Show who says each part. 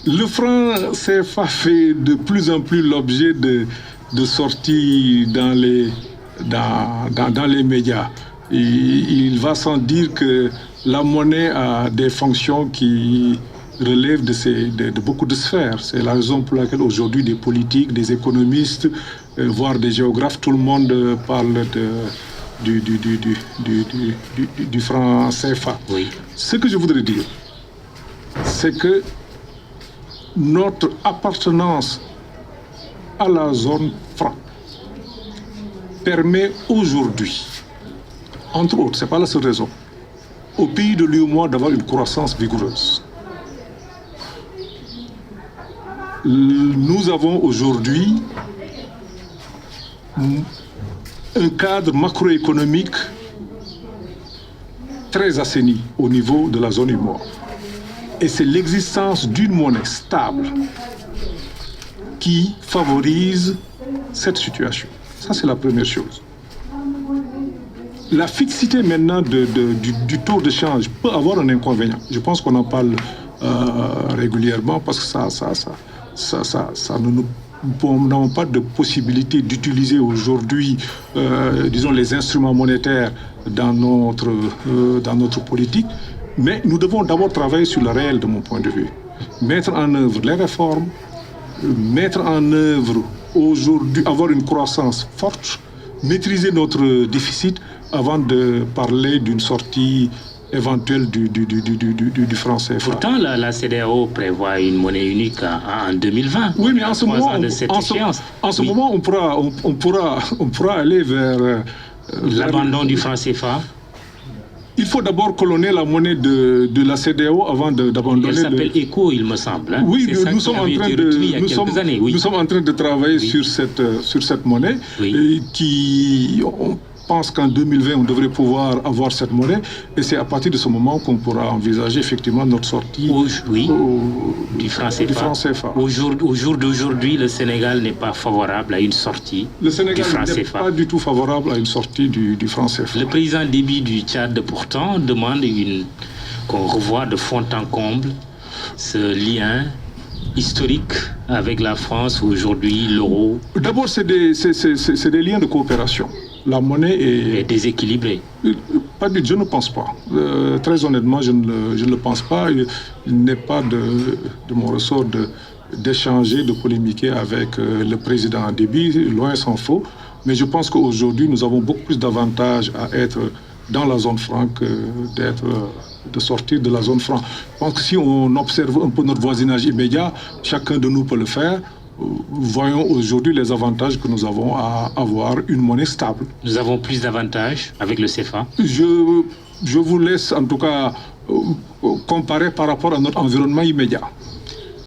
Speaker 1: Le franc CFA fait de plus en plus l'objet de sorties dans les médias. Il va sans dire que la monnaie a des fonctions qui relèvent de beaucoup de sphères. C'est la raison pour laquelle aujourd'hui des politiques, des économistes, voire des géographes, tout le monde parle du franc CFA.
Speaker 2: Oui.
Speaker 1: Ce que je voudrais dire, c'est que notre appartenance à la zone franc permet aujourd'hui, entre autres, ce n'est pas la seule raison, au pays de l'UEMOA d'avoir une croissance vigoureuse. Nous avons aujourd'hui un cadre macroéconomique très assaini au niveau de la zone UEMOA. Et c'est l'existence d'une monnaie stable qui favorise cette situation. Ça, c'est la première chose. La fixité maintenant du taux de change peut avoir un inconvénient. Je pense qu'on en parle régulièrement parce que nous n'avons pas de possibilité d'utiliser aujourd'hui, disons, les instruments monétaires dans notre politique. Mais nous devons d'abord travailler sur le réel de mon point de vue. Mettre en œuvre les réformes, mettre en œuvre aujourd'hui, avoir une croissance forte, maîtriser notre déficit avant de parler d'une sortie éventuelle du franc CFA.
Speaker 2: Pourtant, la CEDEAO prévoit une monnaie unique en 2020.
Speaker 1: Oui, mais en ce moment, on pourra aller vers
Speaker 2: l'abandon du franc CFA.
Speaker 1: Il faut d'abord colonner la monnaie de la CEDEAO avant d'abandonner.
Speaker 2: Elle s'appelle ECO, il me semble. Hein.
Speaker 1: Oui, nous sommes en train de travailler sur cette monnaie qui... Je pense qu'en 2020, on devrait pouvoir avoir cette monnaie et c'est à partir de ce moment qu'on pourra envisager effectivement notre sortie
Speaker 2: du franc CFA. Au jour d'aujourd'hui, le Sénégal n'est pas favorable à une sortie du franc CFA.
Speaker 1: Le Sénégal n'est pas du tout favorable à une sortie du franc CFA.
Speaker 2: Le président Déby du Tchad, pourtant, demande qu'on revoie de fond en comble ce lien historique avec la France où aujourd'hui l'euro...
Speaker 1: D'abord, c'est des liens de coopération. La monnaie est
Speaker 2: déséquilibrée.
Speaker 1: Je ne pense pas. Très honnêtement, je ne le pense pas. Il n'est pas de mon ressort d'échanger, de polémiquer avec le président Déby, loin s'en faut. Mais je pense qu'aujourd'hui, nous avons beaucoup plus d'avantages à être dans la zone franc que de sortir de la zone franc. Je pense que si on observe un peu notre voisinage immédiat, chacun de nous peut le faire. Voyons aujourd'hui les avantages que nous avons à avoir une monnaie stable.
Speaker 2: Nous avons plus d'avantages avec le CFA.
Speaker 1: Je vous laisse en tout cas comparer par rapport à notre environnement immédiat.